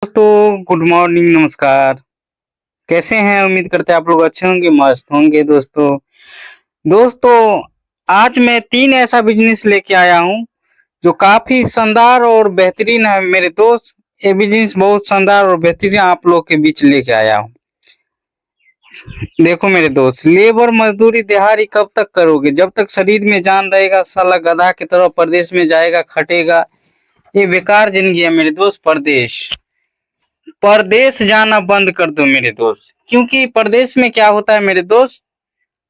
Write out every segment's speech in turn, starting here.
दोस्तों good morning, नमस्कार। कैसे हैं? उम्मीद करते हैं आप लोग अच्छे होंगे, मस्त होंगे। दोस्तों आज मैं 3 ऐसा बिजनेस लेके आया हूँ जो काफी शानदार और बेहतरीन है मेरे दोस्त। ये बिजनेस बहुत शानदार और बेहतरीन आप लोग के बीच लेके आया हूँ। देखो मेरे दोस्त, लेबर मजदूरी दिहाड़ी कब तक करोगे? जब तक शरीर में जान रहेगा साला गधा की तरह परदेश में जाएगा, खटेगा। ये बेकार जिंदगी है मेरे दोस्त। परदेश जाना बंद कर दो मेरे दोस्त, क्योंकि परदेश में क्या होता है मेरे दोस्त,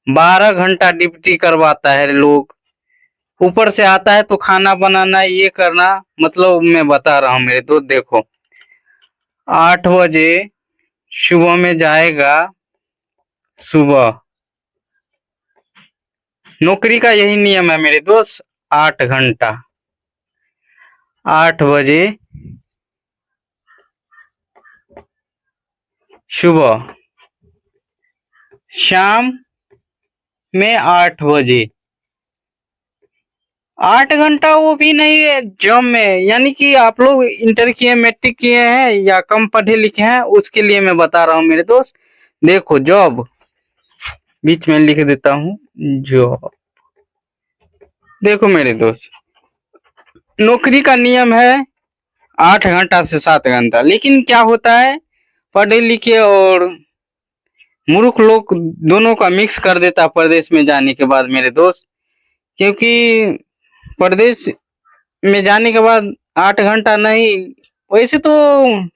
12 घंटा ड्यूटी करवाता है लोग। ऊपर से आता है तो खाना बनाना, ये करना। मतलब मैं बता रहा हूँ मेरे दोस्त, देखो 8 बजे सुबह में जाएगा। सुबह नौकरी का यही नियम है मेरे दोस्त, 8 घंटा। 8 बजे सुबह, शाम में 8 बजे। 8 घंटा वो भी नहीं है जॉब में। यानी कि आप लोग इंटर किए, मैट्रिक किए हैं या कम पढ़े लिखे हैं, उसके लिए मैं बता रहा हूँ मेरे दोस्त। देखो जॉब, बीच में लिख देता हूँ जॉब। देखो मेरे दोस्त, नौकरी का नियम है 8 घंटा से 7 घंटा। लेकिन क्या होता है, पढ़े लिखे और मूर्ख लोग दोनों का मिक्स कर देता है प्रदेश में जाने के बाद मेरे दोस्त। क्योंकि प्रदेश में जाने के बाद 8 घंटा नहीं, वैसे तो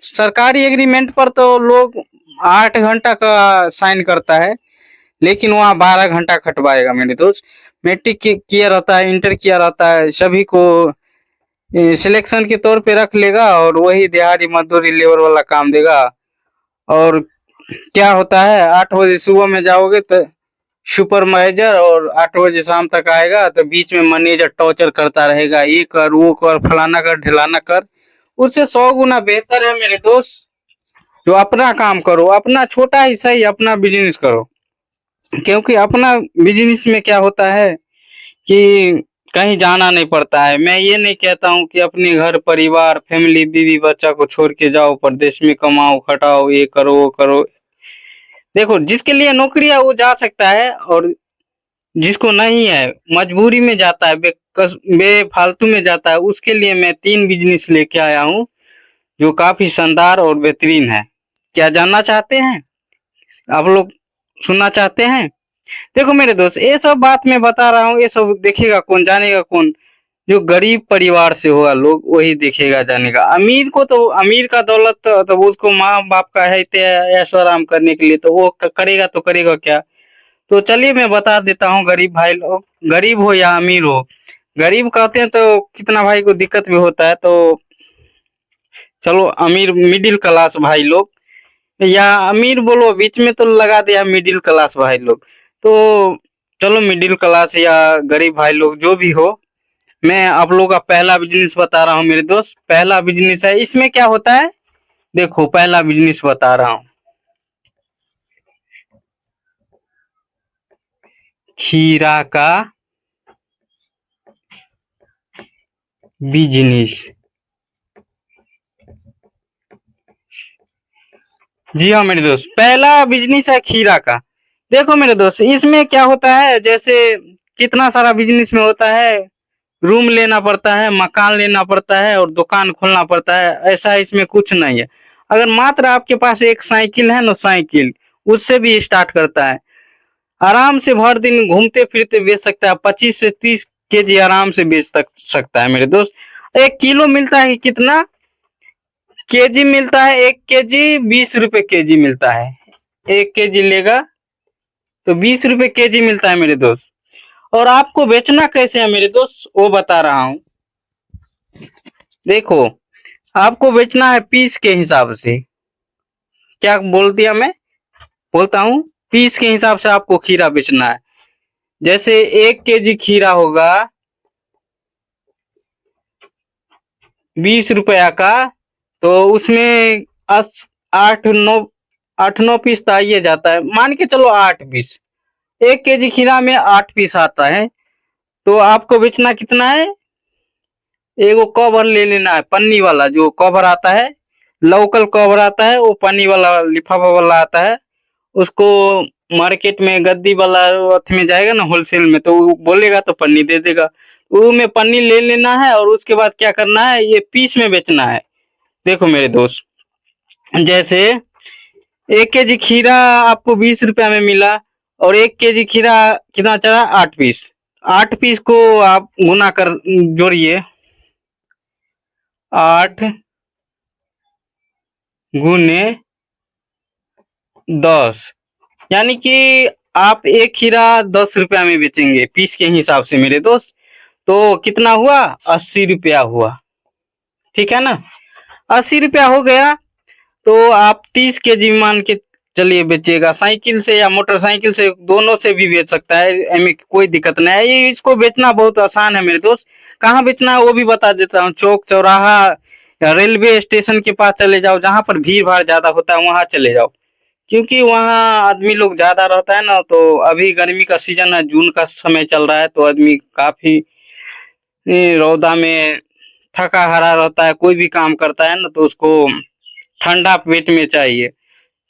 सरकारी एग्रीमेंट पर तो लोग 8 घंटा का साइन करता है, लेकिन वहाँ 12 घंटा खटवाएगा मेरे दोस्त। मैट्रिक किया रहता है, इंटर किया रहता है, सभी को सिलेक्शन के तौर पे रख लेगा और वही दिहाड़ी मजदूरी लेबर वाला काम देगा। और क्या होता है, 8 बजे सुबह में जाओगे तो सुपरवाइजर, और 8 बजे शाम तक आएगा तो बीच में मैनेजर टॉर्चर करता रहेगा, ये कर वो कर, फलाना कर ढिलाना कर। उससे 100 गुना बेहतर है मेरे दोस्त जो अपना काम करो, अपना छोटा ही सही अपना बिजनेस करो। क्योंकि अपना बिजनेस में क्या होता है कि कहीं जाना नहीं पड़ता है। मैं ये नहीं कहता हूँ कि अपने घर परिवार फैमिली बीवी बच्चा को छोड़ के जाओ प्रदेश में, कमाओ खटाओ, ये करो वो करो। देखो जिसके लिए नौकरी है वो जा सकता है, और जिसको नहीं है मजबूरी में जाता है, बेफालतू में जाता है, उसके लिए मैं 3 बिजनेस लेके आया हूँ जो काफी शानदार और बेहतरीन है। क्या जानना चाहते हैं आप लोग? सुनना चाहते हैं? देखो मेरे दोस्त, ये सब बात मैं बता रहा हूँ, ये सब देखेगा कौन, जानेगा कौन? जो गरीब परिवार से होगा लोग वही देखेगा जानेगा। अमीर को तो, अमीर का दौलत तो उसको माँ बाप का है ऐशो आराम करने के लिए, तो वो करेगा तो करेगा क्या? तो चलिए मैं बता देता हूँ। गरीब भाई लोग, गरीब हो या अमीर हो, गरीब कहते हैं तो कितना भाई को दिक्कत भी होता है, तो चलो अमीर मिडिल क्लास भाई लोग, या अमीर बोलो, बीच में तो लगा दिया मिडिल क्लास भाई लोग। तो चलो मिडिल क्लास या गरीब भाई लोग जो भी हो, मैं आप लोगों का पहला बिजनेस बता रहा हूँ मेरे दोस्त। पहला बिजनेस है, इसमें क्या होता है, देखो पहला बिजनेस बता रहा हूँ, खीरा का बिजनेस। जी हाँ मेरे दोस्त, पहला बिजनेस है खीरा का। देखो मेरे दोस्त, इसमें क्या होता है, जैसे कितना सारा बिजनेस में होता है, रूम लेना पड़ता है, मकान लेना पड़ता है और दुकान खोलना पड़ता है। ऐसा इसमें कुछ नहीं है। अगर मात्र आपके पास एक साइकिल है ना, साइकिल, उससे भी स्टार्ट करता है। आराम से भर दिन घूमते फिरते बेच सकता है, 25 से 30 केजी आराम से बेच सकता है मेरे दोस्त। 1 किलो मिलता है कितना केजी मिलता है? 1 केजी 20 रुपए केजी मिलता है। 1 केजी लेगा तो 20 रुपए केजी मिलता है मेरे दोस्त। और आपको बेचना कैसे है मेरे दोस्त, वो बता रहा हूँ। देखो आपको बेचना है पीस के हिसाब से। क्या बोल दिया मैं? बोलता हूँ पीस के हिसाब से आपको खीरा बेचना है। जैसे 1 केजी खीरा होगा 20 रुपया का, तो उसमें 8 9 पीस तो आइए जाता है, मान के चलो 8 पीस। 1 केजी खीरा में 8 पीस आता है, तो आपको बेचना कितना है? एगो कवर ले लेना है, पन्नी वाला जो कवर आता है, लोकल कवर आता है, वो पन्नी वाला लिफाफा वाला आता है, उसको मार्केट में गद्दी वाला अथी में जाएगा ना होलसेल में, तो वो बोलेगा तो पन्नी दे देगा। वो में पन्नी ले लेना है और उसके बाद क्या करना है, ये पीस में बेचना है। देखो मेरे दोस्त, जैसे 1 केजी खीरा आपको 20 रुपया में मिला, और 1 केजी खीरा कितना चला, 8 पीस। 8 पीस को आप गुना कर जोड़िए, 8 गुने 10, यानी कि आप एक खीरा 10 रुपया में बेचेंगे पीस के हिसाब से मेरे दोस्त, तो कितना हुआ, 80 रुपया हुआ। ठीक है ना, 80 रुपया हो गया। तो आप 30 केजी मान के चलिए बेचिएगा, साइकिल से या मोटरसाइकिल से, दोनों से भी बेच सकता है, हमें कोई दिक्कत नहीं है। ये इसको बेचना बहुत आसान है मेरे दोस्त। कहाँ बेचना है वो भी बता देता हूँ, चौक चौराहा या रेलवे स्टेशन के पास चले जाओ, जहाँ पर भीड़ भाड़ ज्यादा होता है वहां चले जाओ, क्योंकि वहाँ आदमी लोग ज्यादा रहता है ना। तो अभी गर्मी का सीजन है, जून का समय चल रहा है, तो आदमी काफी रौदा में थका हारा रहता है, कोई भी काम करता है ना, तो उसको ठंडा पेट में चाहिए,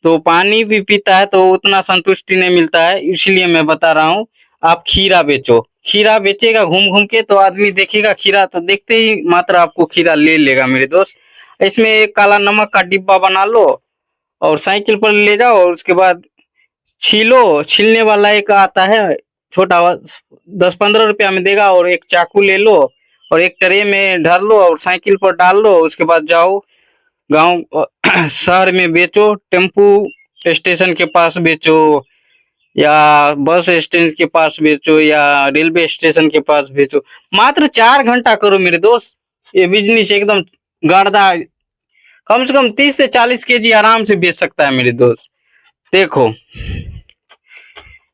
तो पानी भी पीता है तो उतना संतुष्टि नहीं मिलता है। इसलिए मैं बता रहा हूँ, आप खीरा बेचो। खीरा बेचेगा घूम घूम के, तो आदमी देखेगा खीरा, तो देखते ही मात्र आपको खीरा ले लेगा मेरे दोस्त। इसमें एक काला नमक का डिब्बा बना लो और साइकिल पर ले जाओ, और उसके बाद छीलो। छीलने वाला एक आता है छोटा, 10-15 रुपया में देगा, और एक चाकू ले लो और एक ट्रे में धर लो और साइकिल पर डाल लो। उसके बाद जाओ गांव शहर में बेचो, टेम्पू स्टेशन के पास बेचो, या बस स्टैंड के पास बेचो, या रेलवे स्टेशन के पास बेचो। मात्र 4 घंटा करो मेरे दोस्त, ये बिजनेस एकदम गर्दा, कम से कम 30 से 40 केजी आराम से बेच सकता है मेरे दोस्त। देखो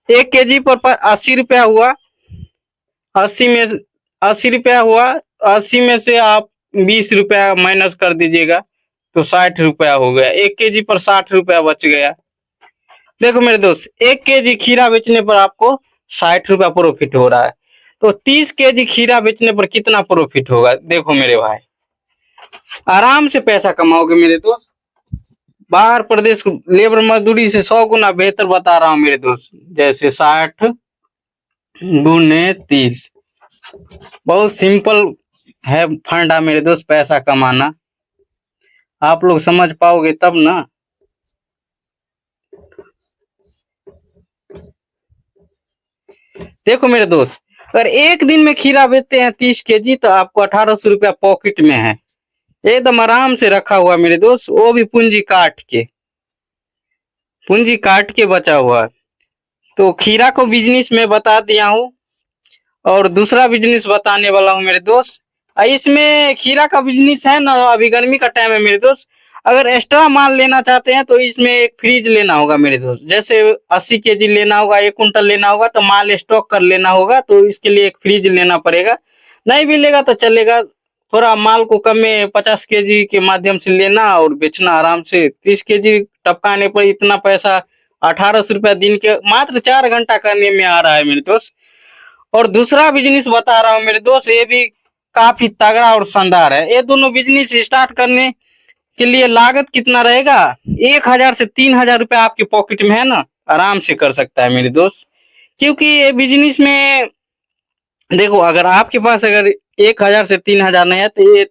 1 केजी पर 80 रुपया हुआ, 80 रुपया हुआ, 80 में से आप 20 रुपया माइनस कर दीजिएगा, तो 60 रुपया हो गया। 1 केजी पर 60 रुपया बच गया। देखो मेरे दोस्त, 1 केजी खीरा बेचने पर आपको 60 रुपया प्रॉफिट हो रहा है, तो 30 केजी खीरा बेचने पर कितना प्रॉफिट होगा। देखो मेरे भाई, आराम से पैसा कमाओगे मेरे दोस्त। बाहर प्रदेश लेबर मजदूरी से 100 गुना बेहतर बता रहा हूँ मेरे दोस्त। जैसे 60 गुने 30, बहुत सिंपल है फंडा मेरे दोस्त, पैसा कमाना। आप लोग समझ पाओगे तब ना। देखो मेरे दोस्त, अगर एक दिन में खीरा बेचते हैं 30 केजी, तो आपको 1800 रुपया पॉकेट में है, एकदम आराम से रखा हुआ मेरे दोस्त, वो भी पूंजी काट के बचा हुआ। तो खीरा को बिजनेस में बता दिया हूँ, और दूसरा बिजनेस बताने वाला हूँ मेरे दोस्त। इसमें खीरा का बिजनेस है ना, अभी गर्मी का टाइम है मेरे दोस्त, अगर एक्स्ट्रा माल लेना चाहते हैं तो इसमें एक फ्रिज लेना होगा मेरे दोस्त। जैसे 80 केजी लेना होगा, 1 कुंटल लेना होगा, तो माल स्टॉक कर लेना होगा, तो इसके लिए एक फ्रिज लेना पड़ेगा। नहीं भी लेगा तो चलेगा, थोड़ा माल को कम में 50 केजी के माध्यम से लेना और बेचना आराम से। 30 केजी टपकाने पर इतना पैसा 1800 रुपया दिन के मात्र 4 घंटा करने में आ रहा है मेरे दोस्त। और दूसरा बिजनेस बता रहा हूँ मेरे दोस्त, ये भी काफी तगड़ा और शानदार है। ये दोनों बिजनेस स्टार्ट करने के लिए लागत कितना रहेगा, 1000 से 3000 रुपया आपके पॉकेट में है ना, आराम से कर सकता है मेरे दोस्त। क्योंकि ये बिजनेस में देखो, अगर आपके पास अगर 1000 से 3000 नहीं है, तो ये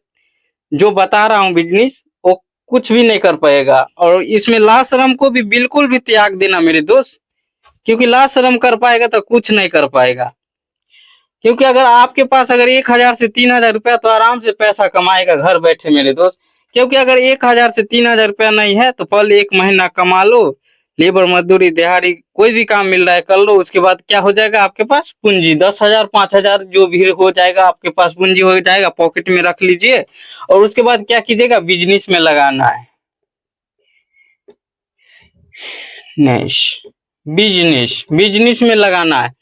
जो बता रहा हूँ बिजनेस, वो कुछ भी नहीं कर पाएगा। और इसमें लाज शर्म को भी बिल्कुल भी त्याग देना मेरे दोस्त, क्योंकि लाज शर्म कर पाएगा तो कुछ नहीं कर पाएगा। क्योंकि अगर आपके पास अगर 1000 से 3000 रुपया, तो आराम से पैसा कमाएगा घर बैठे मेरे दोस्त। क्योंकि अगर 1000 से 3000 रुपया नहीं है, तो पहले 1 महीना कमा लो, लेबर मजदूरी दिहाड़ी कोई भी काम मिल रहा है कर लो। उसके बाद क्या हो जाएगा, आपके पास पूंजी 10,000 5,000 जो भी हो जाएगा, आपके पास पूंजी हो जाएगा, पॉकेट में रख लीजिए। और उसके बाद क्या कीजिएगा, बिजनेस में लगाना है। बिजनेस बिजनेस में लगाना है।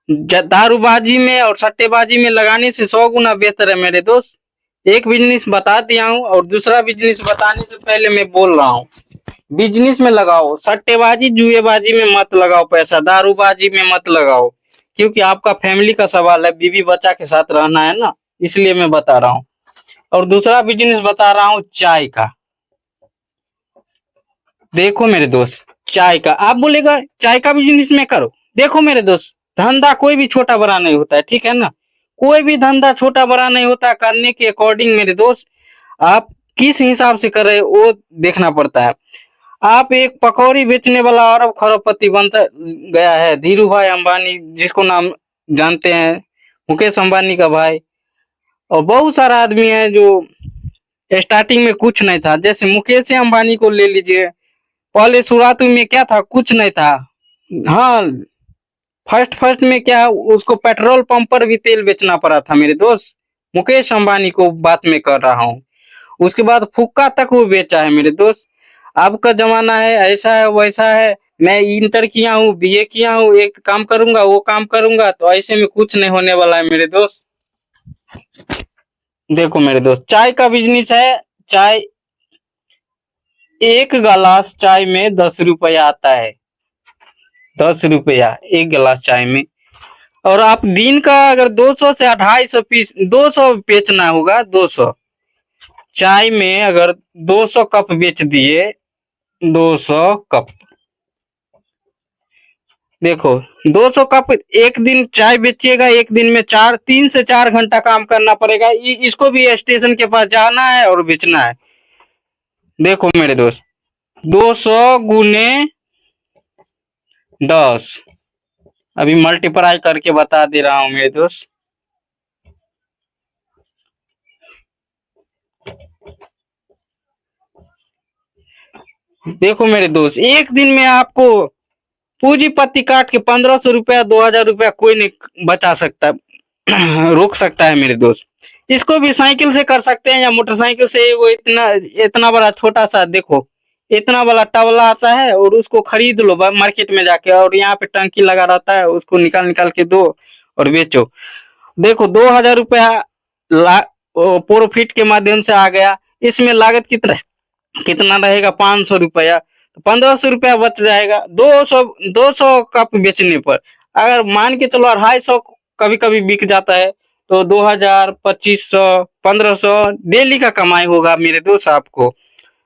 दारूबाजी में और सट्टेबाजी में लगाने से 100 गुना बेहतर है मेरे दोस्त। एक बिजनेस बता दिया हूँ, और दूसरा बिजनेस बताने से पहले मैं बोल रहा हूँ, बिजनेस में लगाओ, सट्टेबाजी जुएबाजी में मत लगाओ पैसा, दारूबाजी में मत लगाओ। क्योंकि आपका फैमिली का सवाल है, बीवी बच्चा के साथ रहना है ना, इसलिए मैं बता रहा हूँ। और दूसरा बिजनेस बता रहा हूँ चाय का। देखो मेरे दोस्त, चाय का आप बोलेगा चाय का बिजनेस में करो। देखो मेरे दोस्त, धंधा कोई भी छोटा बड़ा नहीं होता है, ठीक है ना। कोई भी धंधा छोटा बड़ा नहीं होता, करने के अकॉर्डिंग मेरे दोस्त आप किस हिसाब से कर रहे हो वो देखना पड़ता है। आप एक पकौड़ी बेचने वाला अरब खरबपति बनता गया है, धीरू भाई अंबानी, जिसको नाम जानते हैं, मुकेश अंबानी का भाई। और बहुत सारा आदमी है जो स्टार्टिंग में कुछ नहीं था, जैसे मुकेश अंबानी को ले लीजिए। पहले शुरुआत में क्या था, कुछ नहीं था। हाँ, फर्स्ट फर्स्ट में क्या, उसको पेट्रोल पंप पर भी तेल बेचना पड़ा था मेरे दोस्त। मुकेश अंबानी को बात में कर रहा हूँ। उसके बाद फुक्का तक वो बेचा है मेरे दोस्त। अब का जमाना है, ऐसा है वैसा है, मैं इंटर किया हूँ, बीए किया हूँ, एक काम करूंगा वो काम करूंगा, तो ऐसे में कुछ नहीं होने वाला है मेरे दोस्त। देखो मेरे दोस्त, चाय का बिजनेस है। चाय, एक गिलास चाय में 10 रुपया आता है। 10 रुपया एक गिलास चाय में। और आप दिन का अगर 200 से 250 पीस, 200 बेचना होगा, 200 चाय में अगर 200 कप बेच दिए, 200 कप, देखो 200 कप एक दिन चाय बेचिएगा, एक दिन में 3 से 4 घंटा काम करना पड़ेगा। इसको भी स्टेशन के पास जाना है और बेचना है। देखो मेरे दोस्त, 200 गुने 10, अभी मल्टीप्लाई करके बता दे रहा हूं मेरे दोस्त। देखो मेरे दोस्त, एक दिन में आपको पूंजीपति काट के 1500 रुपया 2000 रुपया कोई नहीं बचा सकता, रोक सकता है मेरे दोस्त। इसको भी साइकिल से कर सकते हैं या मोटरसाइकिल से। वो इतना इतना बड़ा छोटा सा, देखो इतना बड़ा टवला आता है, और उसको खरीद लो मार्केट में जाके, और यहाँ पे टंकी लगा रहता है, उसको निकाल निकाल के दो और बेचो। देखो 2000 रुपया प्रॉफिट के माध्यम से आ गया। इसमें लागत कितना कितना रहेगा, 500 रुपया, 1500 रुपया बच जाएगा। 200 कप बेचने पर अगर मान के चलो 250 कभी कभी बिक जाता है, तो 2000, 2500, 1500 डेली का कमाई होगा मेरे दोस्त आपको।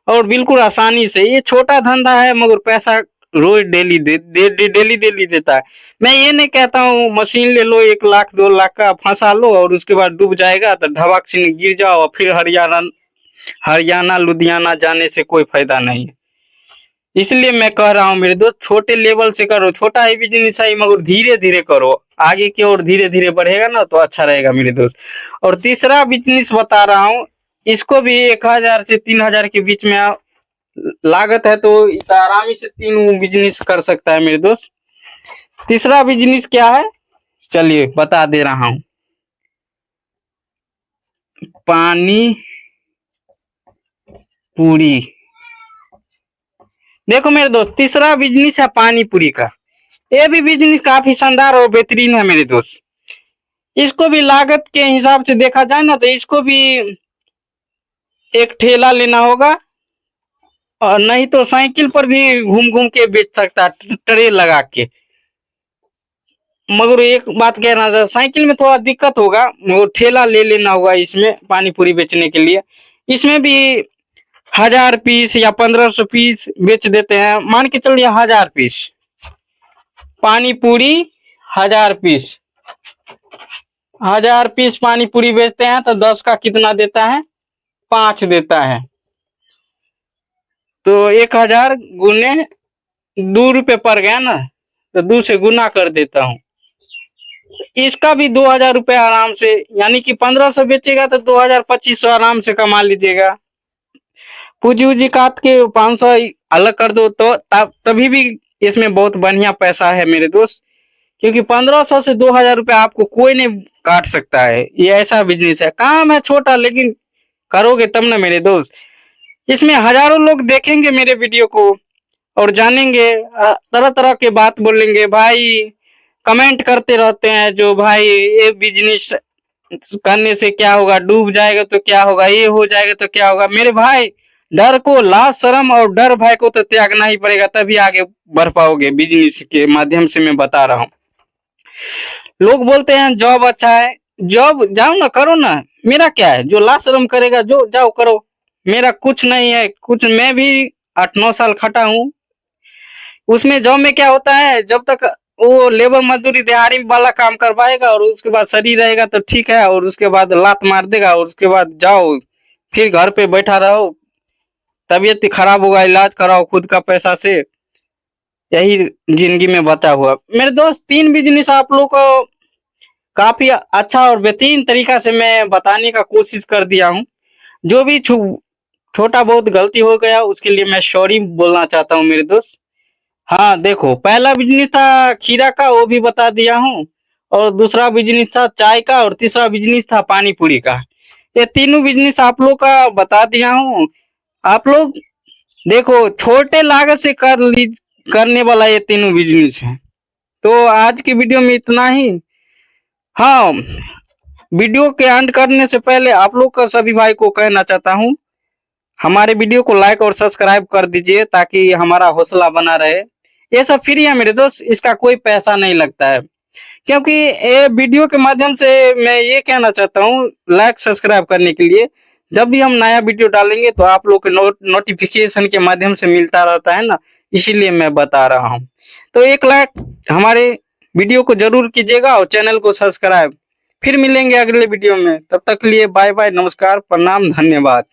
और बिल्कुल आसानी से, ये छोटा धंधा है मगर पैसा रोज डेली देता है। मैं ये नहीं कहता हूँ मशीन ले लो 1 लाख 2 लाख का फंसा लो और उसके बाद डूब जाएगा तो ढबाक से गिर जाओ और फिर हरियाणा लुधियाना जाने से कोई फायदा नहीं है। इसलिए मैं कह रहा हूँ मेरे दोस्त, छोटे लेवल से करो, छोटा ही बिजनेस है मगर धीरे धीरे करो, आगे की ओर धीरे धीरे बढ़ेगा ना तो अच्छा रहेगा मेरे दोस्त। और तीसरा बिजनेस बता रहा हूँ, इसको भी 1000 से 3000 के बीच में लागत है, तो इस आरामी से 3 बिजनेस कर सकता है मेरे दोस्त। तीसरा बिजनेस क्या है, चलिए बता दे रहा हूँ। पानी पूरी। देखो मेरे दोस्त, तीसरा बिजनेस है पानी पूरी का। ये भी बिजनेस काफी शानदार और बेहतरीन है मेरे दोस्त। इसको भी लागत के हिसाब से देखा जाए ना तो इसको भी एक ठेला लेना होगा, और नहीं तो साइकिल पर भी घूम घूम के बेच सकता है, ट्रे लगा के। मगर एक बात कहना था, साइकिल में थोड़ा दिक्कत होगा, मगर ठेला ले लेना होगा इसमें पानी पूरी बेचने के लिए। इसमें भी 1000 पीस या 1500 पीस बेच देते हैं, मान के चलिए 1000 पीस पानी पूरी। 1000 पीस, 1000 पीस पानी पूरी बेचते हैं तो 10 का कितना देता है, 5 देता है। तो 1000 गुने 2 रुपये पड़ गया ना, तो 2 से गुना कर देता हूँ। इसका भी 2000 रुपये आराम से, यानी कि 1500 बेचेगा तो 2000 2500 आराम से कमा लीजिएगा। पूजी उजी काट के 500 अलग कर दो तो तभी भी इसमें बहुत बढ़िया पैसा है मेरे दोस्त। क्योंकि 1500 से 2000 रुपये आपको कोई नहीं काट सकता है। ये ऐसा बिजनेस है, काम है छोटा लेकिन करोगे तब ना मेरे दोस्त। इसमें हजारों लोग देखेंगे मेरे वीडियो को और जानेंगे, तरह तरह के बात बोलेंगे, भाई कमेंट करते रहते हैं जो भाई ये बिजनेस करने से क्या होगा, डूब जाएगा तो क्या होगा, ये हो जाएगा तो क्या होगा। मेरे भाई, डर को, लाज शर्म और डर भय को तो त्यागना ही पड़ेगा, तभी आगे बढ़ पाओगे बिजनेस के माध्यम से। मैं बता रहा हूँ, लोग बोलते हैं जॉब अच्छा है, जॉब जाओ ना, करो ना, मेरा क्या है, जो लाज शर्म करेगा जो जाओ करो, मेरा कुछ नहीं है कुछ। मैं भी 8-9 साल खटा हूँ। उसमें जॉब में क्या होता है, जब तक वो लेबर मजदूरी दिहाड़ी वाला काम करवाएगा और उसके बाद सही रहेगा तो ठीक है, और उसके बाद लात मार देगा और उसके बाद जाओ फिर घर पे बैठा रहो, तबीयत खराब होगा, इलाज कराओ खुद का पैसा से। यही जिंदगी में बता हुआ मेरे दोस्त। 3 बिजनेस आप लोग को काफी अच्छा और बेहतरीन तरीका से मैं बताने का कोशिश कर दिया हूँ। जो भी छोटा बहुत गलती हो गया उसके लिए मैं सॉरी बोलना चाहता हूँ मेरे दोस्त। हाँ देखो, पहला बिजनेस था खीरा का, वो भी बता दिया हूँ, और दूसरा बिजनेस था चाय का, और तीसरा बिजनेस था पानी पूरी का। ये तीनों बिजनेस आप लोग का बता दिया हूँ। आप लोग देखो, छोटे लागत से करने वाला ये तीनों बिजनेस है। तो आज की वीडियो में इतना ही। हाँ, वीडियो के एंड करने से पहले आप लोग का सभी भाई को कहना चाहता हूँ, हमारे वीडियो को लाइक और सब्सक्राइब कर दीजिए ताकि हमारा हौसला बना रहे। ये सब फ्री है मेरे दोस्त, इसका कोई पैसा नहीं लगता है। क्योंकि ये वीडियो के माध्यम से मैं ये कहना चाहता हूँ, लाइक सब्सक्राइब करने के लिए, जब भी हम नया वीडियो डालेंगे तो आप लोग के नोटिफिकेशन के माध्यम से मिलता रहता है ना, इसीलिए मैं बता रहा हूँ। तो 1 लाइक हमारे वीडियो को जरूर कीजिएगा और चैनल को सब्सक्राइब। फिर मिलेंगे अगले वीडियो में, तब तक के लिए बाय बाय, नमस्कार, प्रणाम, धन्यवाद।